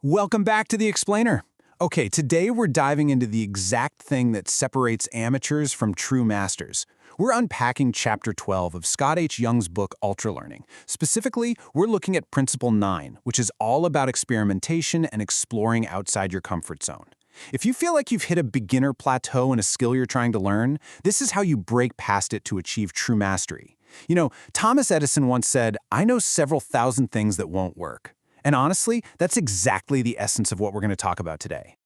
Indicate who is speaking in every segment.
Speaker 1: Welcome back to The Explainer. Okay, today we're diving into the exact thing that separates amateurs from true masters. We're unpacking Chapter 12 of Scott H. Young's book, Ultralearning. Specifically, we're looking at Principle 9, which is all about experimentation and exploring outside your comfort zone. If you feel like you've hit a beginner plateau in a skill you're trying to learn, this is how you break past it to achieve true mastery. You know, Thomas Edison once said, "I know several thousand things that won't work." And honestly, that's exactly the essence of what we're going to talk about today.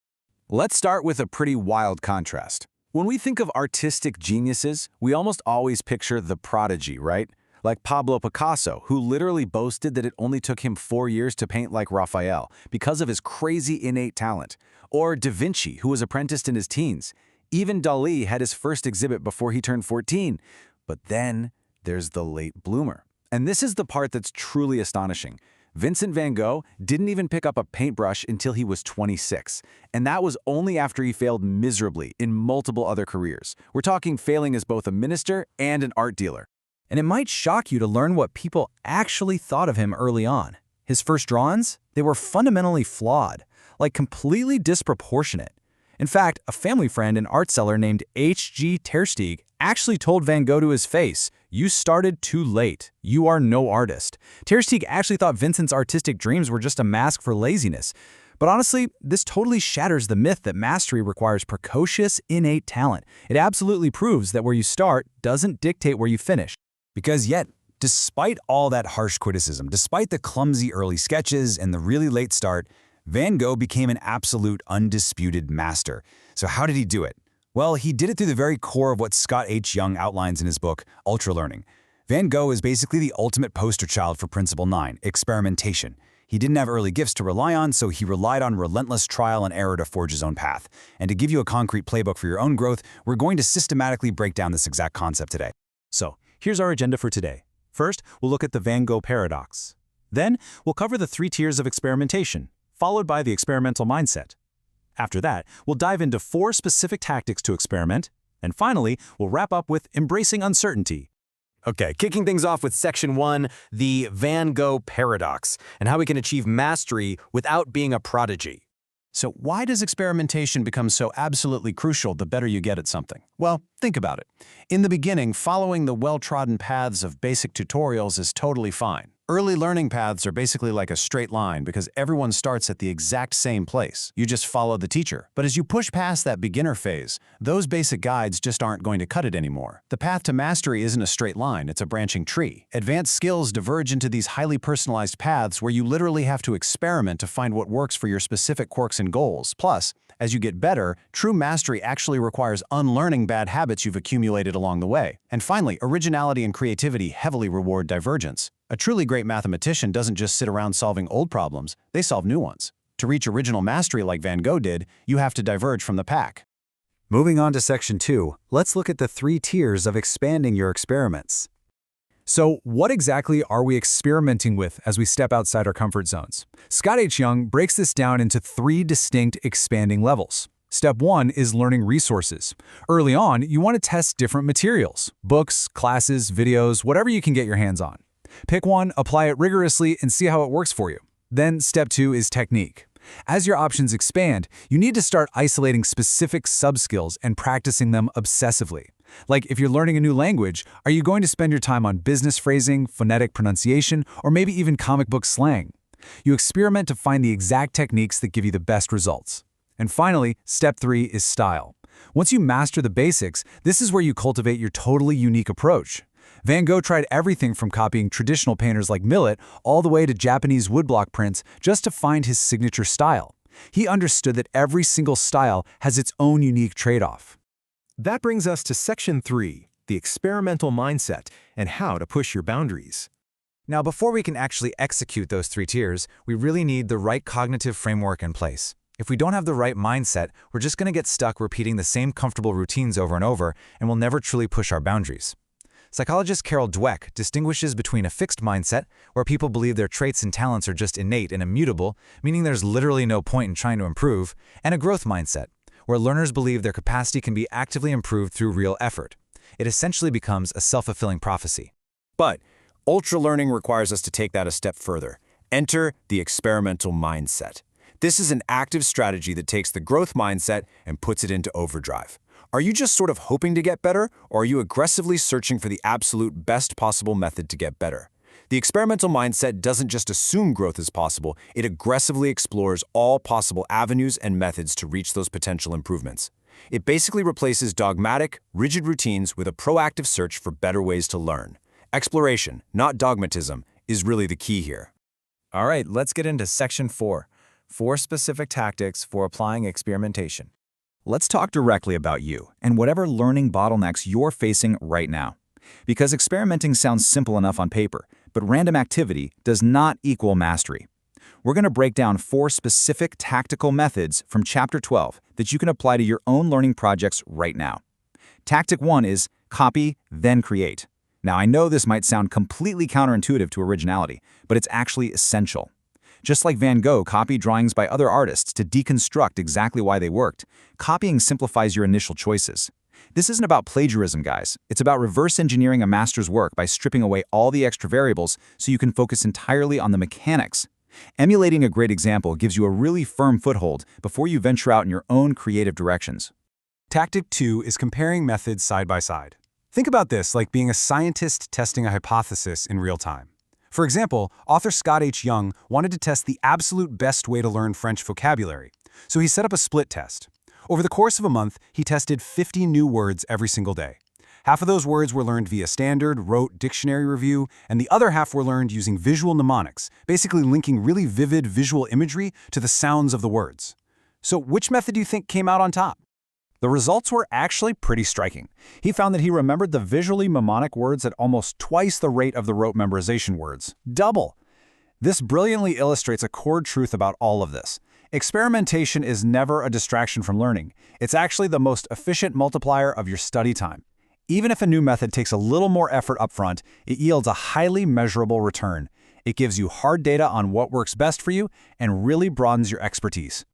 Speaker 2: Let's start with a pretty wild contrast. When we think of artistic geniuses, we almost always picture the prodigy, right? Like Pablo Picasso, who literally boasted that it only took him 4 years to paint like Raphael because of his crazy innate talent. Or Da Vinci, who was apprenticed in his teens. Even Dalí had his first exhibit before he turned 14. But then there's the late bloomer. And this is the part that's truly astonishing. Vincent van Gogh didn't even pick up a paintbrush until he was 26, and that was only after he failed miserably in multiple other careers. We're talking failing as both a minister and an art dealer.
Speaker 3: And it might shock you to learn what people actually thought of him early on. His first drawings, they were fundamentally flawed, like completely disproportionate. In fact, a family friend and art seller named H.G. Tersteeg actually told Van Gogh to his face, "You started too late. You are no artist." Tersteeg actually thought Vincent's artistic dreams were just a mask for laziness. But honestly, this totally shatters the myth that mastery requires precocious, innate talent. It absolutely proves that where you start doesn't dictate where you finish. Because yet, despite all that harsh criticism, despite the clumsy early sketches and the really late start, Van Gogh became an absolute undisputed master. So how did he do it? Well, he did it through the very core of what Scott H. Young outlines in his book, Ultralearning. Van Gogh is basically the ultimate poster child for Principle 9, experimentation. He didn't have early gifts to rely on, so he relied on relentless trial and error to forge his own path. And to give you a concrete playbook for your own growth, we're going to systematically break down this exact concept today. So, here's our agenda for today. First, we'll look at the Van Gogh paradox. Then, we'll cover the 3 tiers of experimentation, followed by the experimental mindset. After that, we'll dive into 4 specific tactics to experiment, and finally, we'll wrap up with embracing uncertainty.
Speaker 4: Okay, kicking things off with Section 1, the Van Gogh paradox, and how we can achieve mastery without being a prodigy.
Speaker 1: So why does experimentation become so absolutely crucial the better you get at something? Well, think about it. In the beginning, following the well-trodden paths of basic tutorials is totally fine. Early learning paths are basically like a straight line because everyone starts at the exact same place. You just follow the teacher. But as you push past that beginner phase, those basic guides just aren't going to cut it anymore. The path to mastery isn't a straight line, it's a branching tree. Advanced skills diverge into these highly personalized paths where you literally have to experiment to find what works for your specific quirks and goals. Plus, as you get better, true mastery actually requires unlearning bad habits you've accumulated along the way. And finally, originality and creativity heavily reward divergence. A truly great mathematician doesn't just sit around solving old problems, they solve new ones. To reach original mastery like Van Gogh did, you have to diverge from the pack.
Speaker 3: Moving on to Section 2, let's look at the 3 tiers of expanding your experiments. So, what exactly are we experimenting with as we step outside our comfort zones? Scott H. Young breaks this down into 3 distinct expanding levels. Step 1 is learning resources. Early on, you want to test different materials, books, classes, videos, whatever you can get your hands on. Pick one, apply it rigorously, and see how it works for you. Then step 2 is technique. As your options expand, you need to start isolating specific sub-skills and practicing them obsessively. Like if you're learning a new language, are you going to spend your time on business phrasing, phonetic pronunciation, or maybe even comic book slang? You experiment to find the exact techniques that give you the best results. And finally, step 3 is style. Once you master the basics, this is where you cultivate your totally unique approach. Van Gogh tried everything from copying traditional painters like Millet all the way to Japanese woodblock prints just to find his signature style. He understood that every single style has its own unique trade-off.
Speaker 5: That brings us to Section 3, the experimental mindset and how to push your boundaries.
Speaker 3: Now, before we can actually execute those 3 tiers, we really need the right cognitive framework in place. If we don't have the right mindset, we're just going to get stuck repeating the same comfortable routines over and over, and we'll never truly push our boundaries. Psychologist Carol Dweck distinguishes between a fixed mindset, where people believe their traits and talents are just innate and immutable, meaning there's literally no point in trying to improve, and a growth mindset, where learners believe their capacity can be actively improved through real effort. It essentially becomes a self-fulfilling prophecy.
Speaker 4: But ultralearning requires us to take that a step further. Enter the experimental mindset.
Speaker 6: This is an active strategy that takes the growth mindset and puts it into overdrive. Are you just sort of hoping to get better, or are you aggressively searching for the absolute best possible method to get better? The experimental mindset doesn't just assume growth is possible, it aggressively explores all possible avenues and methods to reach those potential improvements. It basically replaces dogmatic, rigid routines with a proactive search for better ways to learn. Exploration, not dogmatism, is really the key here.
Speaker 3: All right, let's get into Section 4, 4 specific tactics for applying experimentation. Let's talk directly about you and whatever learning bottlenecks you're facing right now. Because experimenting sounds simple enough on paper, but random activity does not equal mastery. We're going to break down 4 specific tactical methods from Chapter 12 that you can apply to your own learning projects right now. Tactic 1 is copy, then create. Now, I know this might sound completely counterintuitive to originality, but it's actually essential. Just like Van Gogh copied drawings by other artists to deconstruct exactly why they worked, copying simplifies your initial choices. This isn't about plagiarism, guys. It's about reverse engineering a master's work by stripping away all the extra variables so you can focus entirely on the mechanics. Emulating a great example gives you a really firm foothold before you venture out in your own creative directions.
Speaker 2: Tactic 2 is comparing methods side by side. Think about this like being a scientist testing a hypothesis in real time. For example, author Scott H. Young wanted to test the absolute best way to learn French vocabulary, so he set up a split test. Over the course of a month, he tested 50 new words every single day. Half of those words were learned via standard, rote dictionary review, and the other half were learned using visual mnemonics, basically linking really vivid visual imagery to the sounds of the words. So which method do you think came out on top?
Speaker 1: The results were actually pretty striking. He found that he remembered the visually mnemonic words at almost twice the rate of the rote memorization words. Double! This brilliantly illustrates a core truth about all of this. Experimentation is never a distraction from learning. It's actually the most efficient multiplier of your study time. Even if a new method takes a little more effort upfront, it yields a highly measurable return. It gives you hard data on what works best for you and really broadens your expertise.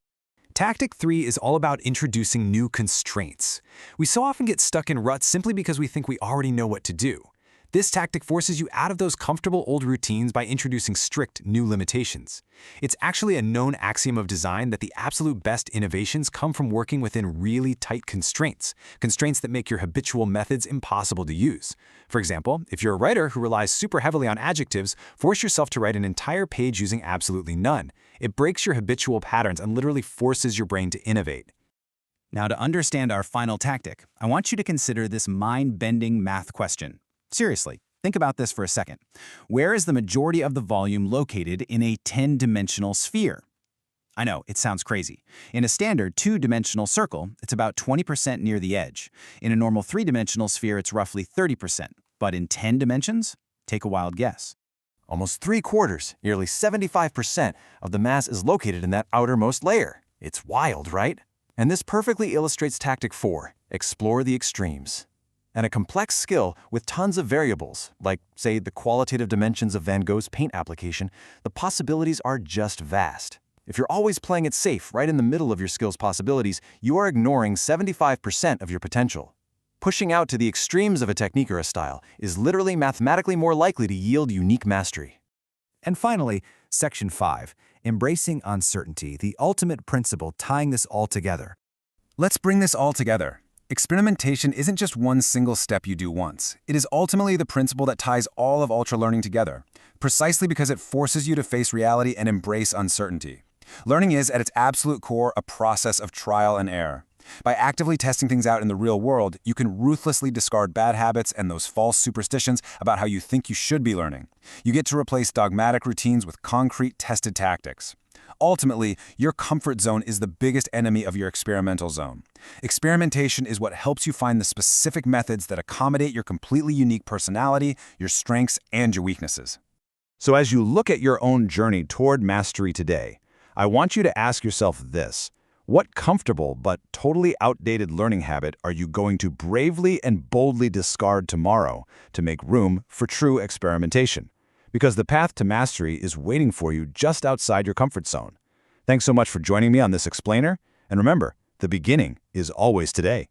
Speaker 2: Tactic 3 is all about introducing new constraints. We so often get stuck in ruts simply because we think we already know what to do. This tactic forces you out of those comfortable old routines by introducing strict new limitations. It's actually a known axiom of design that the absolute best innovations come from working within really tight constraints that make your habitual methods impossible to use. For example, if you're a writer who relies super heavily on adjectives, force yourself to write an entire page using absolutely none. It breaks your habitual patterns and literally forces your brain to innovate.
Speaker 7: Now, to understand our final tactic, I want you to consider this mind-bending math question. Seriously, think about this for a second. Where is the majority of the volume located in a 10-dimensional sphere? I know, it sounds crazy. In a standard 2-dimensional circle, it's about 20% near the edge. In a normal 3-dimensional sphere, it's roughly 30%. But in 10 dimensions? Take a wild guess.
Speaker 6: Almost 3/4, nearly 75% of the mass is located in that outermost layer. It's wild, right? And this perfectly illustrates Tactic 4, explore the extremes. And a complex skill with tons of variables, like, say, the qualitative dimensions of Van Gogh's paint application, the possibilities are just vast. If you're always playing it safe right in the middle of your skill's possibilities, you are ignoring 75% of your potential. Pushing out to the extremes of a technique or a style is literally mathematically more likely to yield unique mastery.
Speaker 3: And finally, Section 5, embracing uncertainty, the ultimate principle tying this all together.
Speaker 1: Let's bring this all together. Experimentation isn't just one single step you do once. It is ultimately the principle that ties all of ultra learning together, precisely because it forces you to face reality and embrace uncertainty. Learning is, at its absolute core, a process of trial and error. By actively testing things out in the real world, you can ruthlessly discard bad habits and those false superstitions about how you think you should be learning. You get to replace dogmatic routines with concrete, tested tactics. Ultimately, your comfort zone is the biggest enemy of your experimental zone. Experimentation is what helps you find the specific methods that accommodate your completely unique personality, your strengths, and your weaknesses. So as you look at your own journey toward mastery today, I want you to ask yourself this. What comfortable but totally outdated learning habit are you going to bravely and boldly discard tomorrow to make room for true experimentation? Because the path to mastery is waiting for you just outside your comfort zone. Thanks so much for joining me on this explainer, and remember, the beginning is always today.